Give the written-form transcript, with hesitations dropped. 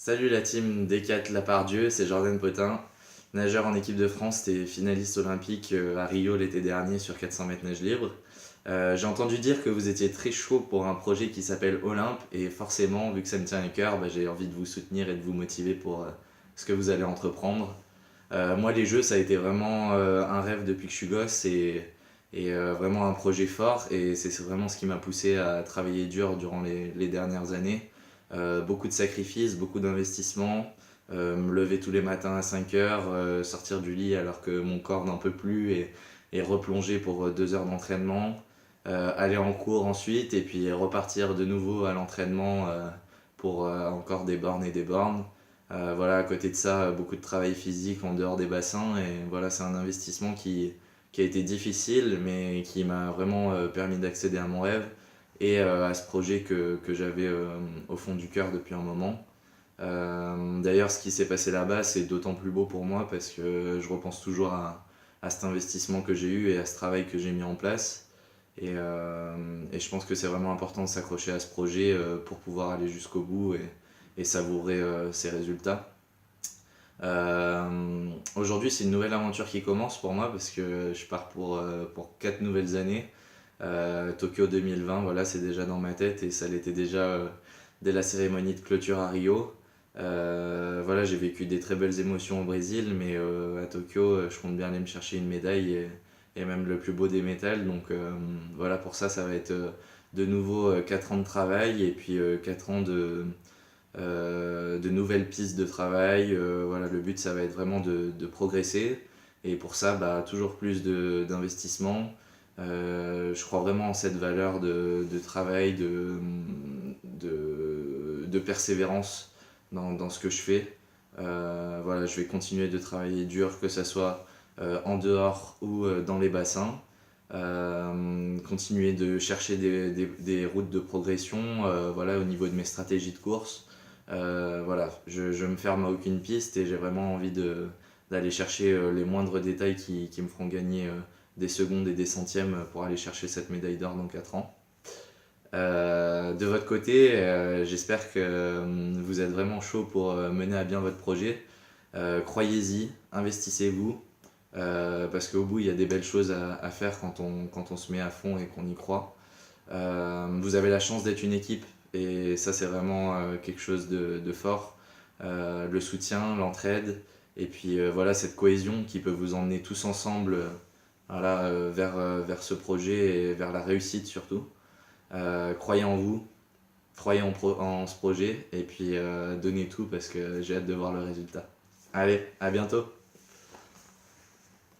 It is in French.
Salut la team D4 Lapardieu, c'est Jordan Potin, nageur en équipe de France et finaliste olympique à Rio l'été dernier sur 400 mètres nage libre. J'ai entendu dire que vous étiez très chaud pour un projet qui s'appelle Olympe et forcément, vu que ça me tient à cœur, j'ai envie de vous soutenir et de vous motiver pour ce que vous allez entreprendre. Moi, les Jeux, ça a été vraiment un rêve depuis que je suis gosse et vraiment un projet fort et c'est vraiment ce qui m'a poussé à travailler dur durant les dernières années. Beaucoup de sacrifices, beaucoup d'investissements, me lever tous les matins à 5 heures, sortir du lit alors que mon corps n'en peut plus et replonger pour 2 heures d'entraînement, aller en cours ensuite et puis repartir de nouveau à l'entraînement pour encore des bornes et des bornes. Voilà, à côté de ça, beaucoup de travail physique en dehors des bassins et voilà, c'est un investissement qui a été difficile mais qui m'a vraiment permis d'accéder à mon rêve et à ce projet que j'avais au fond du cœur depuis un moment. D'ailleurs, ce qui s'est passé là-bas, c'est d'autant plus beau pour moi parce que je repense toujours à cet investissement que j'ai eu et à ce travail que j'ai mis en place. Et je pense que c'est vraiment important de s'accrocher à ce projet pour pouvoir aller jusqu'au bout et savourer ses résultats. Aujourd'hui, c'est une nouvelle aventure qui commence pour moi parce que je pars pour 4 nouvelles années. Tokyo 2020, voilà, c'est déjà dans ma tête et ça l'était déjà dès la cérémonie de clôture à Rio. Voilà, j'ai vécu des très belles émotions au Brésil, mais à Tokyo, je compte bien aller me chercher une médaille et même le plus beau des métals. Donc voilà, pour ça, ça va être de nouveau 4 ans de travail et puis 4 ans de nouvelles pistes de travail. Voilà, le but, ça va être vraiment de progresser. Et pour ça, toujours plus d'investissement. Je crois vraiment en cette valeur de travail, de persévérance dans ce que je fais. Voilà, je vais continuer de travailler dur, que ce soit en dehors ou dans les bassins. Continuer de chercher des routes de progression voilà, au niveau de mes stratégies de course. Voilà, je me ferme à aucune piste et j'ai vraiment envie d'aller chercher les moindres détails qui me feront gagner des secondes et des centièmes pour aller chercher cette médaille d'or dans 4 ans. De votre côté, j'espère que vous êtes vraiment chaud pour mener à bien votre projet. Croyez-y, investissez-vous, parce qu'au bout, il y a des belles choses à faire quand on se met à fond et qu'on y croit. Vous avez la chance d'être une équipe et ça, c'est vraiment quelque chose de fort. Le soutien, l'entraide et puis voilà, cette cohésion qui peut vous emmener tous ensemble voilà, vers ce projet et vers la réussite surtout. Croyez en vous, croyez en ce projet et puis donnez tout parce que j'ai hâte de voir le résultat. Allez, à bientôt!